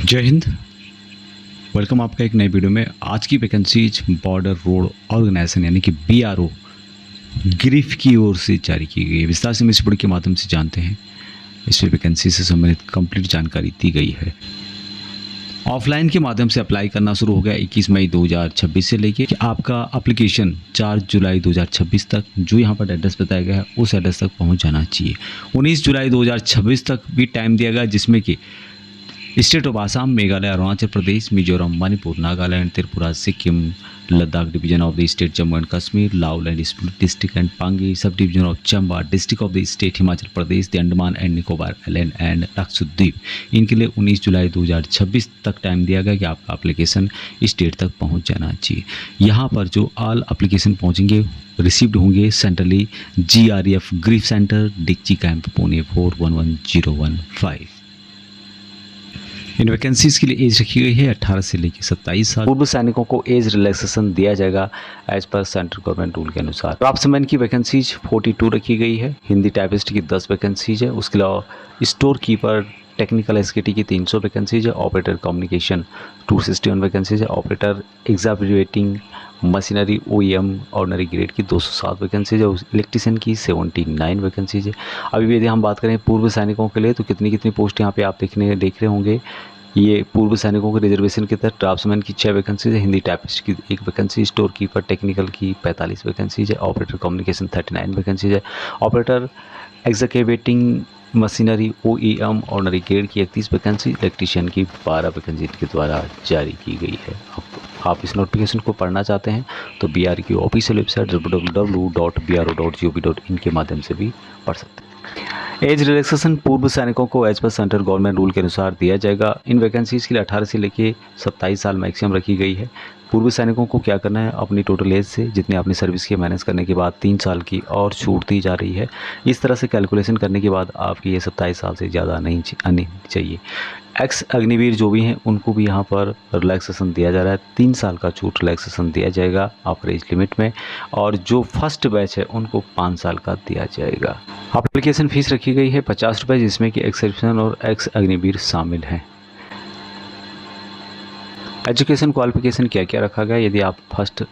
जय हिंद। वेलकम आपका एक नए वीडियो में। आज की वैकेंसीज बॉर्डर रोड ऑर्गेनाइजेशन यानी कि BRO गिरिफ की ओर से जारी की गई है। विस्तार से हम इस वीडियो के माध्यम से जानते हैं। इस वैकेंसी से संबंधित कंप्लीट जानकारी दी गई है। ऑफलाइन के माध्यम से अप्लाई करना शुरू हो गया 21 मई 2026 से लेके आपका एप्लीकेशन 4 जुलाई 2026 तक, जो यहाँ पर एड्रेस बताया गया है उस एड्रेस तक पहुँच जाना चाहिए। 19 जुलाई 2026 तक भी टाइम दिया गया, जिसमें कि state of Assam, Meghalaya, Arunachal Pradesh, Mizoram, Manipur, Nagaland, Tripura, Sikkim, Ladakh division of the state Jammu and Kashmir, Lahaul and Spiti district and Pangi subdivision of Chamba district of the state Himachal Pradesh, the Andaman and Nicobar island and Lakshadweep. इनके लिए 19 जुलाई 2026 तक टाइम दिया गया कि आपका एप्लीकेशन स्टेट तक पहुंच जाना चाहिए। यहाँ पर जो ऑल एप्लीकेशन पहुँचेंगे रिसीव्ड होंगे सेंट्रली GRF ग्रीफ सेंटर, डिक्ची कैंप, पुणे 411015। इन वैकेंसीज के लिए एज रखी गई है 18 से लेकर 27 साल। पूर्व सैनिकों को एज रिलैक्सेशन दिया जाएगा as per central government rule के अनुसार। ड्राफ्ट्समैन की वैकेंसीज 42 रखी गई है। हिंदी टाइपिस्ट की 10 वैकेंसीज है। उसके अलावा स्टोर कीपर टेक्निकल SKT की 300 वैकेंसीज है। ऑपरेटर कम्युनिकेशन 261 वैकेंसीज है। Operator excavating machinery OEM ordinary grade की 207 वैकेंसीज है। इलेक्ट्रीशियन की 79 वैकेंसीज है। अभी यदि हम बात करें पूर्व सैनिकों के लिए तो कितनी पोस्ट यहाँ पे आप देख रहे होंगे। ये पूर्व सैनिकों के रिजर्वेशन के तहत ड्राफ्ट्समैन की 6 वैकेंसीज है। हिंदी टाइपिस्ट की 1 वैकेंसी, स्टोर कीपर टेक्निकल की 45 वैकेंसीज है। ऑपरेटर कम्युनिकेशन 39 वैकेंसीज है। Operator executing machinery OEM ordinary grade की 31 वैकेंसी, इलेक्ट्रीशियन की 12 वैकेंसी के द्वारा जारी की गई है। आप इस नोटिफिकेशन को पढ़ना चाहते हैं तो BRO की ऑफिशियल वेबसाइट www.bro.gov.in के माध्यम से भी पढ़ सकते हैं। एज रिलैक्सेशन पूर्व सैनिकों को as per central government rule के अनुसार दिया जाएगा। इन वैकेंसीज के लिए 18 से लेकर 27 साल मैक्सिमम रखी गई है। पूर्व सैनिकों को क्या करना है, अपनी टोटल एज से जितनी आपने सर्विस की माइनस करने के बाद 3 साल की और छूट दी जा रही है। इस तरह से कैलकुलेशन करने के बाद आपकी ये 27 साल से ज़्यादा नहीं आनी चाहिए। एक्स अग्निवीर जो भी हैं उनको भी यहाँ पर रिलैक्सेशन दिया जा रहा है। 3 साल का छूट रिलैक्सेशन दिया जाएगा अपर एज लिमिट में, और जो फर्स्ट बैच है उनको 5 साल का दिया जाएगा। एप्लीकेशन फीस रखी गई है 50 रुपये, जिसमें कि एक्स सर्विसमैन और एक्स अग्निवीर शामिल हैं। एजुकेशन क्वालिफिकेशन क्या क्या रखा गया, यदि आप फर्स्ट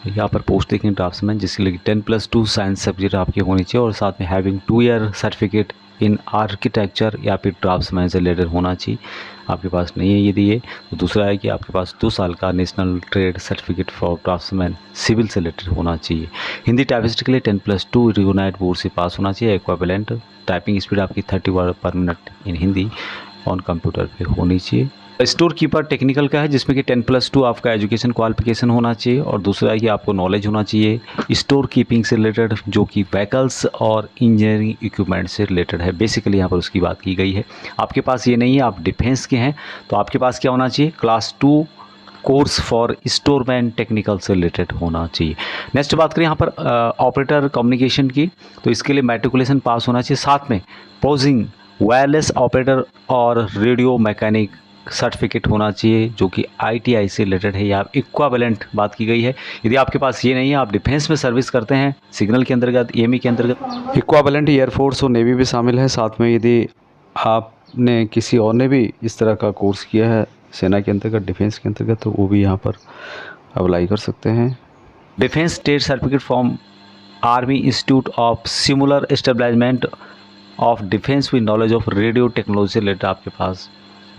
यहाँ पर पोस्ट देखें ड्राफ्ट्समैन, जिसके लिए 10+2 साइंस सब्जेक्ट आपके होनी चाहिए और साथ में having 2 year certificate in architecture या फिर ड्राफ्ट्समैन से रिलेटेड होना चाहिए। आपके पास नहीं है यदि ये, तो दूसरा है कि आपके पास 2 साल का national trade certificate for draftsman civil से रिलेटेड होना चाहिए। हिंदी टाइपिस्ट के लिए 10+2 रिकॉग्नाइज्ड बोर्ड से पास होना चाहिए। इक्विवेलेंट टाइपिंग स्पीड आपकी 30 वर्ड पर minute in Hindi on computer पे होनी चाहिए। स्टोर कीपर टेक्निकल का है, जिसमें कि 10+2 आपका एजुकेशन क्वालिफिकेशन होना चाहिए, और दूसरा है कि आपको नॉलेज होना चाहिए स्टोर कीपिंग से रिलेटेड, जो कि व्हीकल्स और इंजीनियरिंग इक्विपमेंट से रिलेटेड है। बेसिकली यहाँ पर उसकी बात की गई है। आपके पास ये नहीं है, आप डिफेंस के हैं तो आपके पास क्या होना चाहिए, class 2 course for storeman technical से रिलेटेड होना चाहिए। नेक्स्ट बात करें यहाँ पर ऑपरेटर कम्युनिकेशन की, तो इसके लिए मैट्रिकुलेशन पास होना चाहिए। साथ में पोजिंग वायरलेस ऑपरेटर और रेडियो मैकेनिक सर्टिफिकेट होना चाहिए, जो कि ITI से रिलेटेड है। या इक्विवेलेंट बात की गई है। यदि आपके पास ये नहीं है, आप डिफेंस में सर्विस करते हैं सिग्नल के अंतर्गत, EME के अंतर्गत, इक्विवेलेंट एयरफोर्स और नेवी भी शामिल है। साथ में यदि आपने किसी और ने भी इस तरह का कोर्स किया है सेना के अंतर्गत, डिफेंस के अंतर्गत, तो वो भी यहाँ पर अप्लाई कर सकते हैं। Defence trade certificate from army institute of सिमुलर establishment of defence with knowledge of radio technology से रिलेटेड आपके पास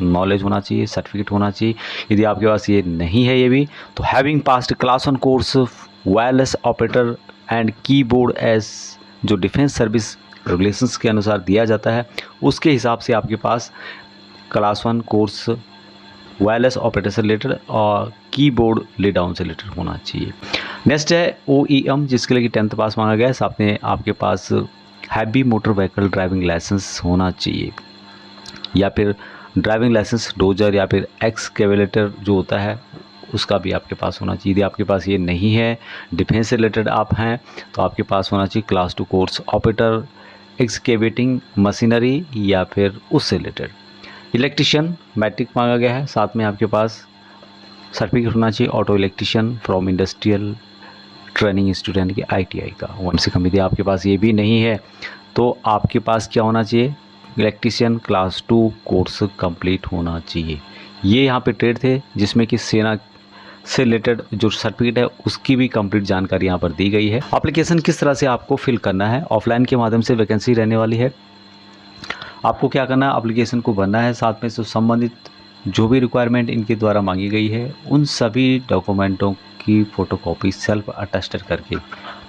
नॉलेज होना चाहिए, सर्टिफिकेट होना चाहिए। यदि आपके पास ये नहीं है ये भी, तो having passed class 1 course wireless operator and keyboard age, जो डिफेंस सर्विस रेगुलेशंस के अनुसार दिया जाता है उसके हिसाब से आपके पास क्लास 1 कोर्स वायरलेस ऑपरेटर से रिलेटेड और कीबोर्ड ले डाउन से रिलेटेड होना चाहिए। नेक्स्ट है OEM, जिसके लिए 10th पास मांगा गया है। साथ में आपके पास heavy motor vehicle driving licence होना चाहिए, या फिर ड्राइविंग लाइसेंस डोजर या फिर एक्सकेवेलेटर जो होता है उसका भी आपके पास होना चाहिए। यदि आपके पास ये नहीं है, डिफेंस से रिलेटेड आप हैं, तो आपके पास होना चाहिए class 2 course operator excavating machinery या फिर उससे रिलेटेड। इलेक्ट्रीशियन मैट्रिक मांगा गया है। साथ में आपके पास सर्टिफिकेट होना चाहिए auto electrician from industrial training institute की ITI का। कम से कम यदि आपके पास ये भी नहीं है तो आपके पास क्या होना चाहिए, इलेक्ट्रीशियन क्लास 2 कोर्स कंप्लीट होना चाहिए। ये यहाँ पे ट्रेड थे जिसमें कि सेना से रिलेटेड जो सर्टिफिकेट है उसकी भी कंप्लीट जानकारी यहाँ पर दी गई है। एप्लीकेशन किस तरह से आपको फिल करना है, ऑफलाइन के माध्यम से वैकेंसी रहने वाली है। आपको क्या करना है, एप्लीकेशन को भरना है, साथ में से संबंधित जो भी रिक्वायरमेंट इनके द्वारा मांगी गई है उन सभी डॉक्यूमेंटों की फ़ोटोकॉपी सेल्फ अटेस्टेड करके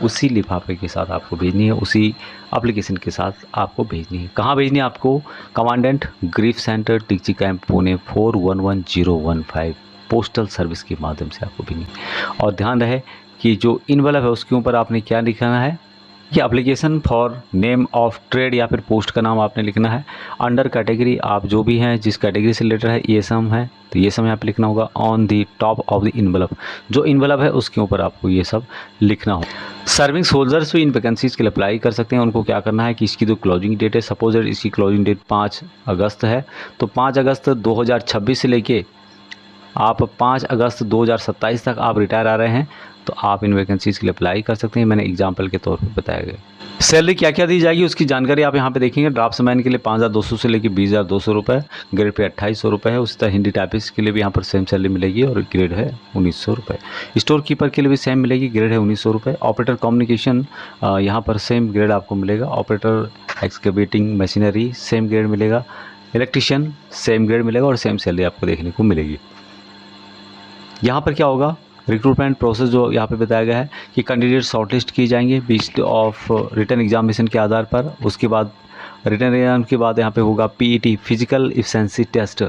उसी लिफाफे के साथ आपको भेजनी है, उसी एप्लीकेशन के साथ आपको भेजनी है। कहाँ भेजनी है आपको, कमांडेंट ग्रीफ सेंटर, टीची कैंप, पुणे 411015 पोस्टल सर्विस के माध्यम से आपको भेजनी है। और ध्यान रहे कि जो इनवलप है उसके ऊपर आपने क्या लिखना है कि application for name of trade या फिर पोस्ट का नाम आपने लिखना है। अंडर कैटेगरी आप जो भी हैं जिस कैटेगरी से रिलेटेड है ये सम है तो ये सम यहाँ पे लिखना होगा। On the top of the envelope, जो इनवलप है उसके ऊपर आपको ये सब लिखना हो। सर्विंग सोल्जर्स भी इन वैकेंसीज के लिए अप्लाई कर सकते हैं। उनको क्या करना है कि इसकी जो क्लोजिंग डेट है, सपोज इसकी क्लोजिंग डेट 5 अगस्त है तो 5 अगस्त 2026 से लेके आप 5 अगस्त 2027 तक आप रिटायर आ रहे हैं तो आप इन वैकेंसीज़ के लिए अप्लाई कर सकते हैं। मैंने एग्जांपल के तौर पे बताया गया। सैलरी क्या क्या दी जाएगी उसकी जानकारी आप यहाँ पे देखेंगे। ड्राफ्ट्समैन के लिए 5200 से लेकर 20,200 रुपये, ग्रेड पे 2800 रुपये है। उसी तरह हिंदी टाइपिस्ट के लिए भी यहाँ पर सेम सैलरी मिलेगी और ग्रेड है 1900 रुपये। स्टोर कीपर के लिए भी सेम मिलेगी, ग्रेड है 1900 रुपये। ऑपरेटर कम्युनिकेशन यहाँ पर सेम ग्रेड आपको मिलेगा। Operator excavating machinery same grade मिलेगा। इलेक्ट्रीशियन सेम ग्रेड मिलेगा और सेम सैलरी आपको देखने को मिलेगी। यहाँ पर क्या होगा, रिक्रूटमेंट प्रोसेस जो यहाँ पे बताया गया है कि कैंडिडेट शॉर्टलिस्ट किए जाएंगे बेस्ड ऑफ रिटन एग्जामिनेशन के आधार पर। उसके बाद रिटन एग्जाम के बाद यहाँ पे होगा PET physical efficiency test.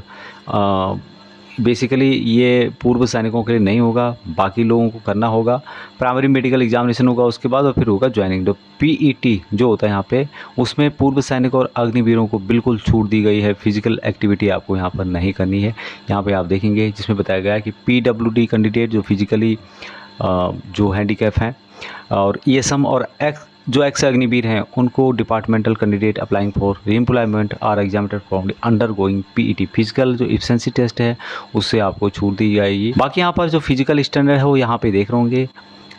Basically ये पूर्व सैनिकों के लिए नहीं होगा, बाकी लोगों को करना होगा। प्राइमरी मेडिकल एग्जामिनेशन होगा उसके बाद और फिर होगा ज्वाइनिंग। तो पीईटी जो होता है यहाँ पे उसमें पूर्व सैनिक और अग्निवीरों को बिल्कुल छूट दी गई है। फिजिकल एक्टिविटी आपको यहाँ पर नहीं करनी है। यहाँ पे आप देखेंगे जिसमें बताया गया है कि पीडब्ल्यूडी कैंडिडेट जो फिजिकली जो हैंडीकैप हैं और ईएसएम और जो एक्स अग्निवीर हैं उनको departmental candidate applying for reemployment are exempted from undergoing PET physical जो इफिशिएंसी टेस्ट है उससे आपको छूट दी जाएगी। बाकी यहाँ पर जो फिजिकल स्टैंडर्ड है वो यहाँ पे देख रहे होंगे।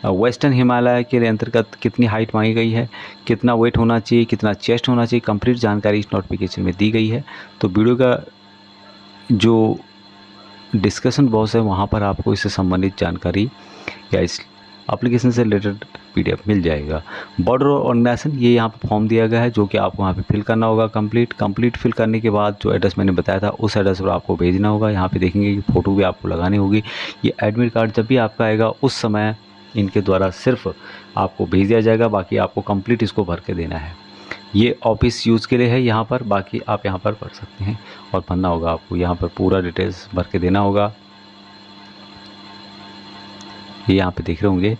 वेस्टर्न हिमालय के अंतर्गत कितनी हाइट मांगी गई है, कितना वेट होना चाहिए, कितना चेस्ट होना चाहिए, कंप्लीट जानकारी इस नोटिफिकेशन में दी गई है। तो वीडियो का जो डिस्कशन बॉक्स है वहाँ पर आपको इससे संबंधित जानकारी या इस एप्लीकेशन से रिलेटेड पीडीएफ मिल जाएगा। बॉर्डर ऑर्गेनाइजेशन ये यहाँ पे फॉर्म दिया गया है जो कि आपको वहाँ पे फिल करना होगा। कंप्लीट फिल करने के बाद जो एड्रेस मैंने बताया था उस एड्रेस पर आपको भेजना होगा। यहाँ पे देखेंगे कि फ़ोटो भी आपको लगानी होगी। ये एडमिट कार्ड जब भी आपका आएगा उस समय इनके द्वारा सिर्फ आपको भेज दिया जाएगा, बाकी आपको कंप्लीट इसको भर के देना है। ये ऑफिस यूज़ के लिए है यहाँ पर, बाकी आप यहाँ पर भर सकते हैं और भरना होगा आपको। यहाँ पर पूरा डिटेल्स भर के देना होगा। ये यहाँ पे देख रहे होंगे।